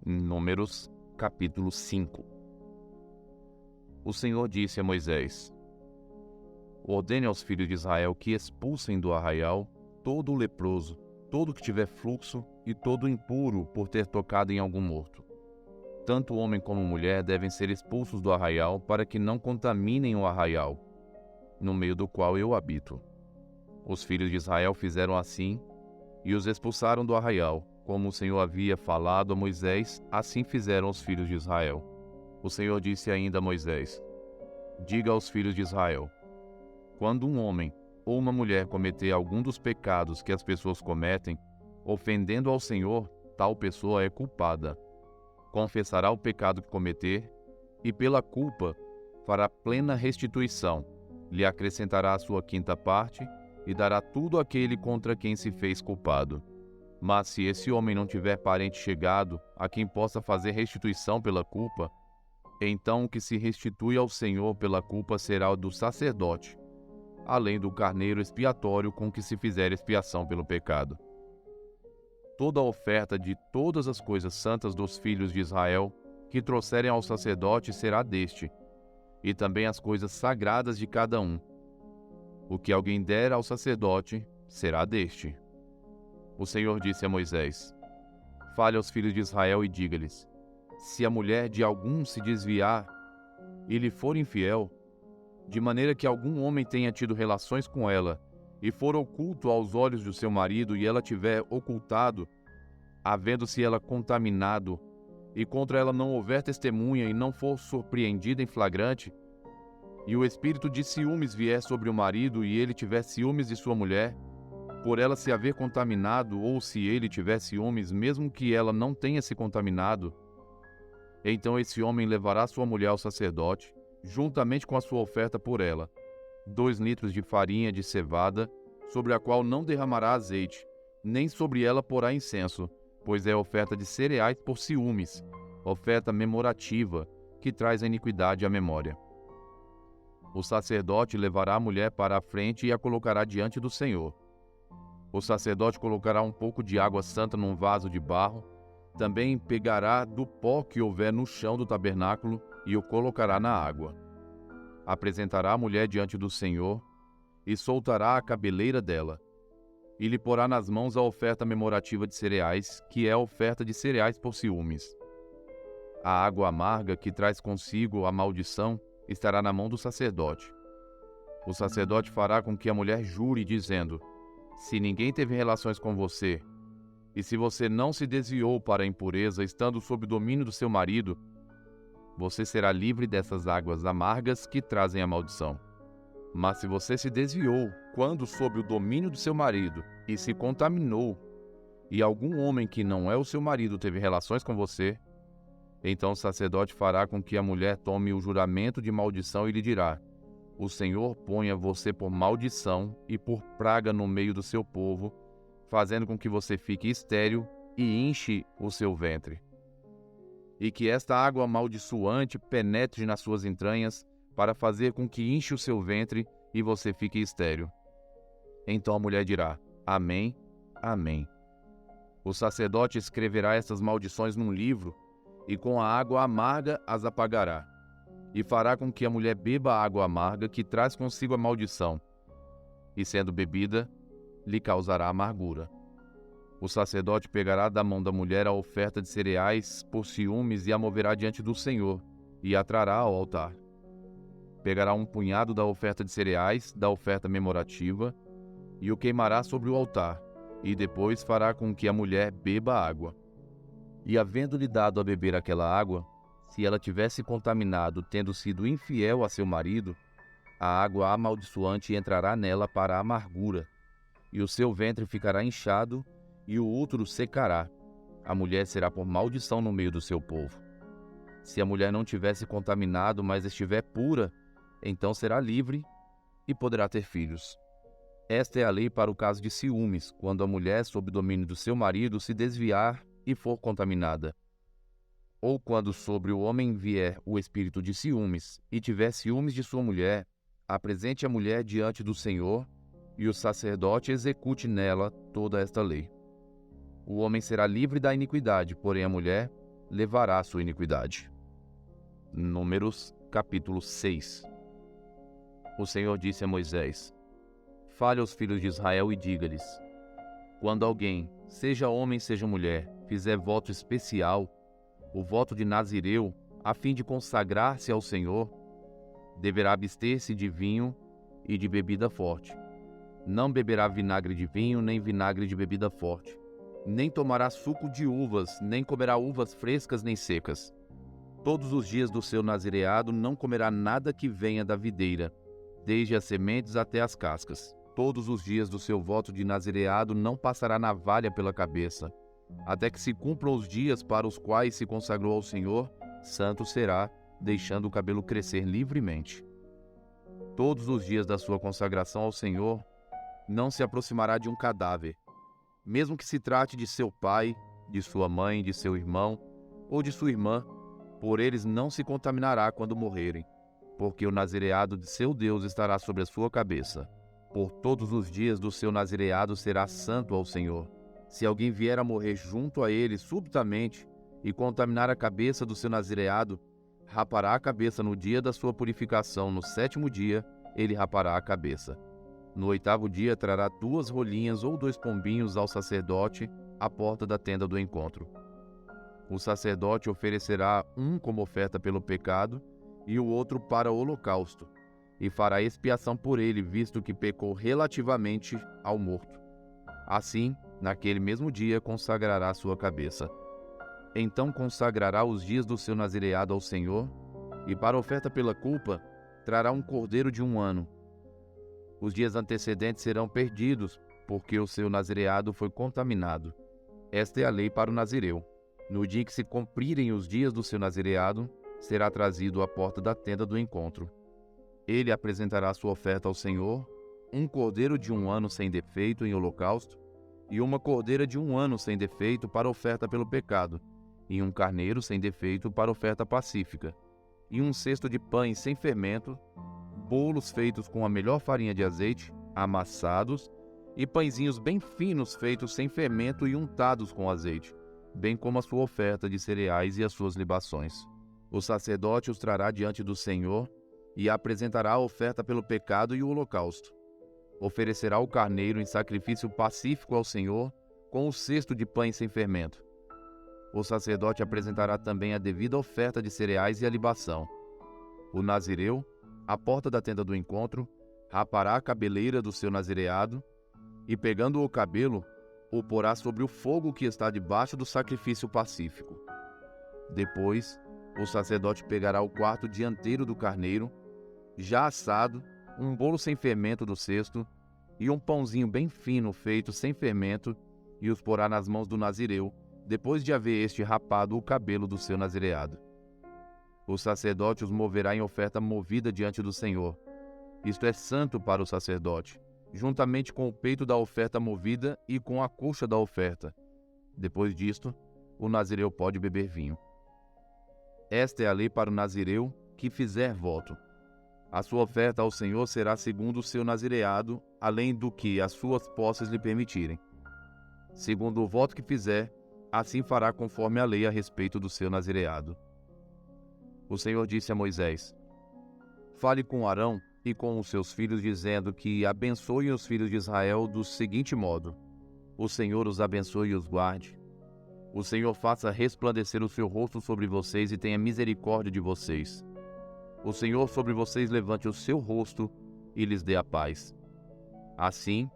Números, capítulo 5. O Senhor disse a Moisés: ordene aos filhos de Israel que expulsem do arraial todo o leproso, todo que tiver fluxo e todo o impuro por ter tocado em algum morto. Tanto homem como mulher devem ser expulsos do arraial para que não contaminem o arraial, no meio do qual eu habito. Os filhos de Israel fizeram assim e os expulsaram do arraial. Como o Senhor havia falado a Moisés, assim fizeram os filhos de Israel. O Senhor disse ainda a Moisés: diga aos filhos de Israel: quando um homem ou uma mulher cometer algum dos pecados que as pessoas cometem, ofendendo ao Senhor, tal pessoa é culpada. Confessará o pecado que cometer e, pela culpa, fará plena restituição. Lhe acrescentará a sua quinta parte e dará tudo àquele contra quem se fez culpado. Mas se esse homem não tiver parente chegado a quem possa fazer restituição pela culpa, então o que se restitui ao Senhor pela culpa será o do sacerdote, além do carneiro expiatório com que se fizer expiação pelo pecado. Toda a oferta de todas as coisas santas dos filhos de Israel que trouxerem ao sacerdote será deste, e também as coisas sagradas de cada um. O que alguém der ao sacerdote será deste. O Senhor disse a Moisés: fale aos filhos de Israel e diga-lhes: se a mulher de algum se desviar e lhe for infiel, de maneira que algum homem tenha tido relações com ela, e for oculto aos olhos do seu marido, e ela tiver ocultado, havendo-se ela contaminado, e contra ela não houver testemunha, e não for surpreendida em flagrante, e o espírito de ciúmes vier sobre o marido, e ele tiver ciúmes de sua mulher, por ela se haver contaminado, ou se ele tiver ciúmes, mesmo que ela não tenha se contaminado, então esse homem levará sua mulher ao sacerdote, juntamente com a sua oferta por ela, 2 litros de farinha de cevada, sobre a qual não derramará azeite, nem sobre ela porá incenso, pois é oferta de cereais por ciúmes, oferta memorativa, que traz a iniquidade à memória. O sacerdote levará a mulher para a frente e a colocará diante do Senhor. O sacerdote colocará um pouco de água santa num vaso de barro, também pegará do pó que houver no chão do tabernáculo e o colocará na água. Apresentará a mulher diante do Senhor e soltará a cabeleira dela, e lhe porá nas mãos a oferta memorativa de cereais, que é a oferta de cereais por ciúmes. A água amarga que traz consigo a maldição estará na mão do sacerdote. O sacerdote fará com que a mulher jure, dizendo: se ninguém teve relações com você, e se você não se desviou para a impureza, estando sob o domínio do seu marido, você será livre dessas águas amargas que trazem a maldição. Mas se você se desviou, quando sob o domínio do seu marido, e se contaminou, e algum homem que não é o seu marido teve relações com você, então o sacerdote fará com que a mulher tome o juramento de maldição e lhe dirá: o Senhor ponha você por maldição e por praga no meio do seu povo, fazendo com que você fique estéril e inche o seu ventre. E que esta água amaldiçoante penetre nas suas entranhas, para fazer com que inche o seu ventre e você fique estéril. Então a mulher dirá: amém, amém. O sacerdote escreverá estas maldições num livro, e com a água amarga as apagará, e fará com que a mulher beba a água amarga que traz consigo a maldição, e sendo bebida, lhe causará amargura. O sacerdote pegará da mão da mulher a oferta de cereais por ciúmes e a moverá diante do Senhor, e a trará ao altar. Pegará um punhado da oferta de cereais, da oferta memorativa, e o queimará sobre o altar, e depois fará com que a mulher beba a água. E havendo-lhe dado a beber aquela água, se ela tivesse contaminado, tendo sido infiel a seu marido, a água amaldiçoante entrará nela para a amargura, e o seu ventre ficará inchado, e o útero secará. A mulher será por maldição no meio do seu povo. Se a mulher não tivesse contaminado, mas estiver pura, então será livre e poderá ter filhos. Esta é a lei para o caso de ciúmes, quando a mulher, sob domínio do seu marido, se desviar e for contaminada. ou quando sobre o homem vier o espírito de ciúmes, e tiver ciúmes de sua mulher, apresente a mulher diante do Senhor, e o sacerdote execute nela toda esta lei. O homem será livre da iniquidade, porém a mulher levará a sua iniquidade. Números, capítulo 6. O Senhor disse a Moisés: Fale aos filhos de Israel e diga-lhes: Quando alguém, seja homem, seja mulher, fizer voto especial, o voto de Nazireu, a fim de consagrar-se ao Senhor, deverá abster-se de vinho e de bebida forte. Não beberá vinagre de vinho, nem vinagre de bebida forte. Nem tomará suco de uvas, nem comerá uvas frescas nem secas. Todos os dias do seu nazireado não comerá nada que venha da videira, desde as sementes até as cascas. Todos os dias do seu voto de nazireado não passará navalha pela cabeça, até que se cumpram os dias para os quais se consagrou ao Senhor, santo será, deixando o cabelo crescer livremente. Todos os dias da sua consagração ao Senhor, não se aproximará de um cadáver, mesmo que se trate de seu pai, de sua mãe, de seu irmão ou de sua irmã, por eles não se contaminará quando morrerem, porque o nazireado de seu Deus estará sobre a sua cabeça. Por todos os dias do seu nazireado será santo ao Senhor. Se alguém vier a morrer junto a ele subitamente e contaminar a cabeça do seu nazireado, rapará a cabeça no dia da sua purificação. No 7º dia, ele rapará a cabeça. No 8º dia, trará 2 rolinhas ou 2 pombinhos ao sacerdote à porta da tenda do encontro. O sacerdote oferecerá um como oferta pelo pecado e o outro para o holocausto, e fará expiação por ele, visto que pecou relativamente ao morto. Assim, naquele mesmo dia, consagrará sua cabeça. Então consagrará os dias do seu nazireado ao Senhor, e para oferta pela culpa, trará um cordeiro de 1 ano. Os dias antecedentes serão perdidos, porque o seu nazireado foi contaminado. Esta é a lei para o nazireu. No dia em que se cumprirem os dias do seu nazireado, será trazido à porta da tenda do encontro. Ele apresentará sua oferta ao Senhor, um cordeiro de 1 ano sem defeito em holocausto, e uma cordeira de 1 ano sem defeito para oferta pelo pecado, e um carneiro sem defeito para oferta pacífica, e um cesto de pães sem fermento, bolos feitos com a melhor farinha de azeite, amassados, e pãezinhos bem finos feitos sem fermento e untados com azeite, bem como a sua oferta de cereais e as suas libações. O sacerdote os trará diante do Senhor e apresentará a oferta pelo pecado e o holocausto. Oferecerá o carneiro em sacrifício pacífico ao Senhor, com o cesto de pães sem fermento. O sacerdote apresentará também a devida oferta de cereais e a libação. O nazireu, à porta da tenda do encontro, rapará a cabeleira do seu nazireado, e pegando o cabelo, o porá sobre o fogo que está debaixo do sacrifício pacífico. Depois, o sacerdote pegará o quarto dianteiro do carneiro, já assado, um bolo sem fermento do cesto, e um pãozinho bem fino feito sem fermento, e os porá nas mãos do nazireu, depois de haver este rapado o cabelo do seu nazireado. O sacerdote os moverá em oferta movida diante do Senhor. Isto é santo para o sacerdote, juntamente com o peito da oferta movida e com a coxa da oferta. Depois disto, o nazireu pode beber vinho. Esta é a lei para o nazireu que fizer voto. A sua oferta ao Senhor será segundo o seu nazireado, além do que as suas posses lhe permitirem. Segundo o voto que fizer, assim fará conforme a lei a respeito do seu nazireado. O Senhor disse a Moisés: Fale com Arão e com os seus filhos, dizendo que abençoem os filhos de Israel do seguinte modo: O Senhor os abençoe e os guarde. O Senhor faça resplandecer o seu rosto sobre vocês e tenha misericórdia de vocês. O Senhor sobre vocês levante o seu rosto e lhes dê a paz. Assim,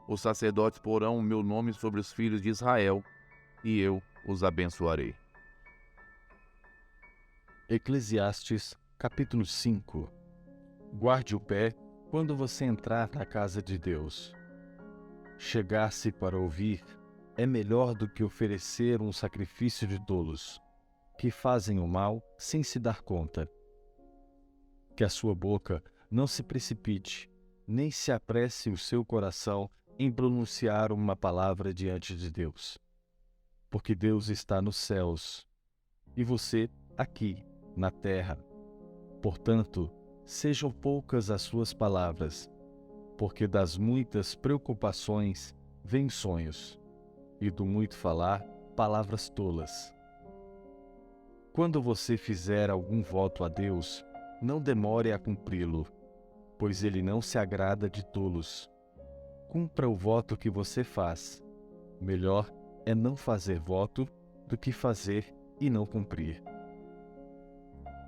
os sacerdotes porão o meu nome sobre os filhos de Israel, e eu os abençoarei. Eclesiastes, capítulo 5. Guarde o pé quando você entrar na casa de Deus. Chegar-se para ouvir é melhor do que oferecer um sacrifício de tolos, que fazem o mal sem se dar conta. Que a sua boca não se precipite, nem se apresse o seu coração em pronunciar uma palavra diante de Deus. Porque Deus está nos céus, e você aqui, na terra. Portanto, sejam poucas as suas palavras, porque das muitas preocupações vêm sonhos, e do muito falar, palavras tolas. Quando você fizer algum voto a Deus, não demore a cumpri-lo, pois ele não se agrada de tolos. Cumpra o voto que você faz. Melhor é não fazer voto do que fazer e não cumprir.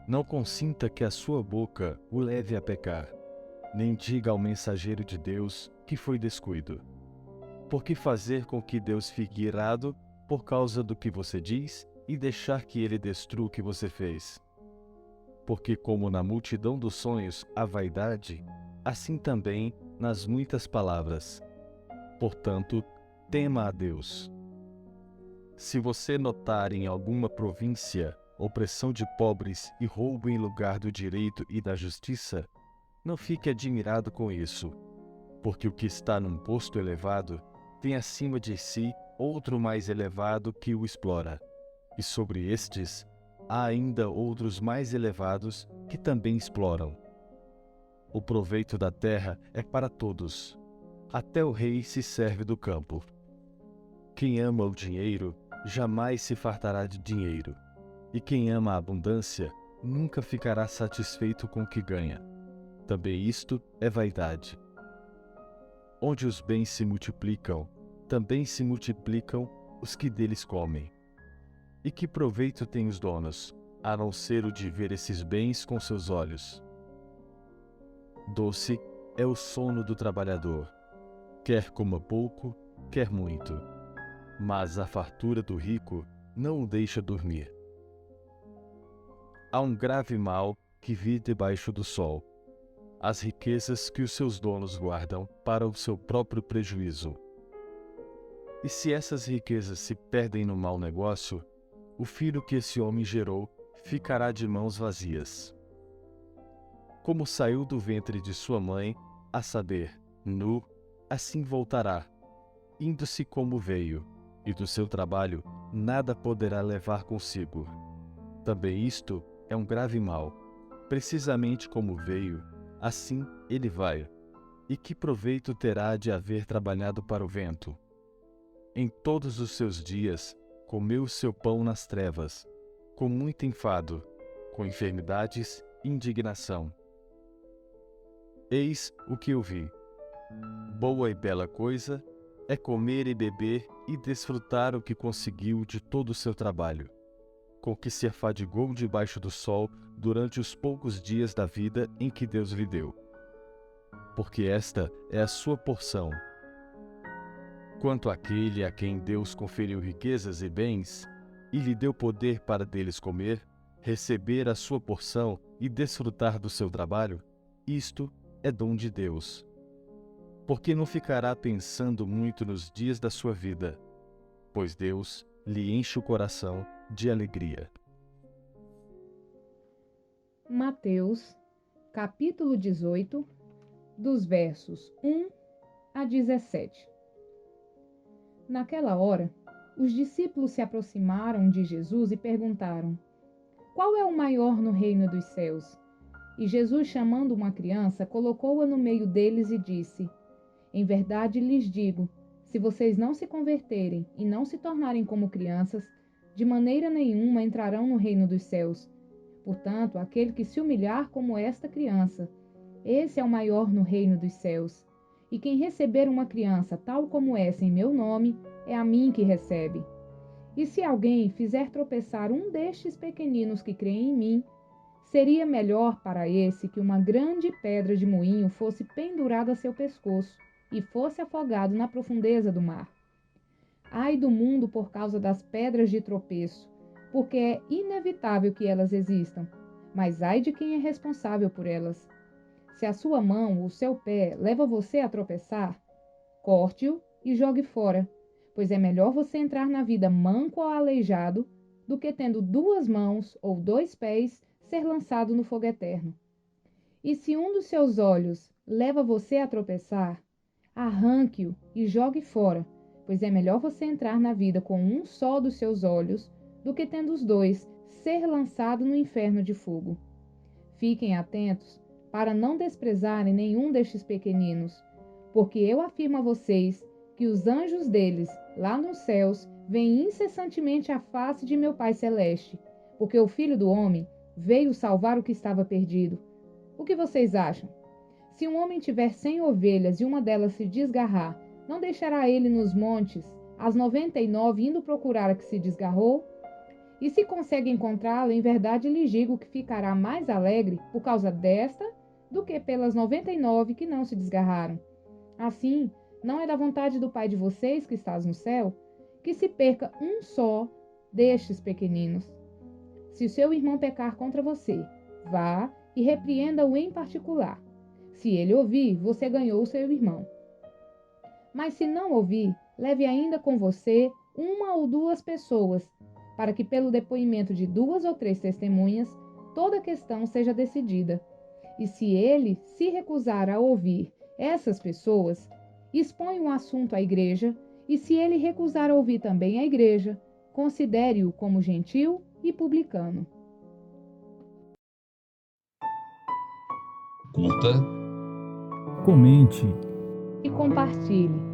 Não consinta que a sua boca o leve a pecar, nem diga ao mensageiro de Deus que foi descuido. Porque fazer com que Deus fique irado por causa do que você diz e deixar que ele destrua o que você fez? Porque como na multidão dos sonhos há vaidade, assim também nas muitas palavras. Portanto, tema a Deus. Se você notar em alguma província opressão de pobres e roubo em lugar do direito e da justiça, não fique admirado com isso, porque o que está num posto elevado tem acima de si outro mais elevado que o explora, e sobre estes há ainda outros mais elevados que também exploram. O proveito da terra é para todos. Até o rei se serve do campo. Quem ama o dinheiro jamais se fartará de dinheiro, e quem ama a abundância nunca ficará satisfeito com o que ganha. Também isto é vaidade. Onde os bens se multiplicam, também se multiplicam os que deles comem. E que proveito têm os donos, a não ser o de ver esses bens com seus olhos? Doce é o sono do trabalhador, quer coma pouco, quer muito, mas a fartura do rico não o deixa dormir. Há um grave mal que vive debaixo do sol, as riquezas que os seus donos guardam para o seu próprio prejuízo. E se essas riquezas se perdem no mau negócio, o filho que esse homem gerou ficará de mãos vazias. Como saiu do ventre de sua mãe, a saber, nu, assim voltará, indo-se como veio, e do seu trabalho nada poderá levar consigo. Também isto é um grave mal. Precisamente como veio, assim ele vai. E que proveito terá de haver trabalhado para o vento? Em todos os seus dias, comeu o seu pão nas trevas, com muito enfado, com enfermidades e indignação. Eis o que eu vi. Boa e bela coisa é comer e beber e desfrutar o que conseguiu de todo o seu trabalho, com que se afadigou debaixo do sol durante os poucos dias da vida em que Deus lhe deu. Porque esta é a sua porção. Quanto àquele a quem Deus conferiu riquezas e bens, e lhe deu poder para deles comer, receber a sua porção e desfrutar do seu trabalho, isto é dom de Deus. Porque não ficará pensando muito nos dias da sua vida, pois Deus lhe enche o coração de alegria. Mateus, capítulo 18, dos versos 1 a 17. Naquela hora, os discípulos se aproximaram de Jesus e perguntaram: Qual é o maior no reino dos céus? E Jesus, chamando uma criança, colocou-a no meio deles e disse: Em verdade lhes digo, se vocês não se converterem e não se tornarem como crianças, de maneira nenhuma entrarão no reino dos céus. Portanto, aquele que se humilhar como esta criança, esse é o maior no reino dos céus. E quem receber uma criança tal como essa em meu nome, é a mim que recebe. E se alguém fizer tropeçar um destes pequeninos que creem em mim, seria melhor para esse que uma grande pedra de moinho fosse pendurada a seu pescoço e fosse afogado na profundeza do mar. Ai do mundo por causa das pedras de tropeço, porque é inevitável que elas existam, mas ai de quem é responsável por elas. Se a sua mão ou seu pé leva você a tropeçar, corte-o e jogue fora, pois é melhor você entrar na vida manco ou aleijado do que tendo 2 mãos ou 2 pés ser lançado no fogo eterno. E se um dos seus olhos leva você a tropeçar, arranque-o e jogue fora, pois é melhor você entrar na vida com um só dos seus olhos do que tendo os 2 ser lançado no inferno de fogo. Fiquem atentos para não desprezarem nenhum destes pequeninos, porque eu afirmo a vocês que os anjos deles, lá nos céus, veem incessantemente a face de meu Pai Celeste, porque o Filho do Homem veio salvar o que estava perdido. O que vocês acham? Se um homem tiver 100 ovelhas e uma delas se desgarrar, não deixará ele nos montes as 99 indo procurar a que se desgarrou? E se consegue encontrá-la, em verdade lhes digo que ficará mais alegre por causa desta do que pelas 99 que não se desgarraram. Assim, não é da vontade do Pai de vocês que estás no céu que se perca um só destes pequeninos. Se o seu irmão pecar contra você, vá e repreenda-o em particular. Se ele ouvir, você ganhou o seu irmão. Mas se não ouvir, leve ainda com você uma ou duas pessoas, para que pelo depoimento de 2 ou 3 testemunhas, toda a questão seja decidida. E se ele se recusar a ouvir essas pessoas, expõe o assunto à igreja, e se ele recusar a ouvir também a igreja, considere-o como gentil e publicano. Curta, Comente. E compartilhe.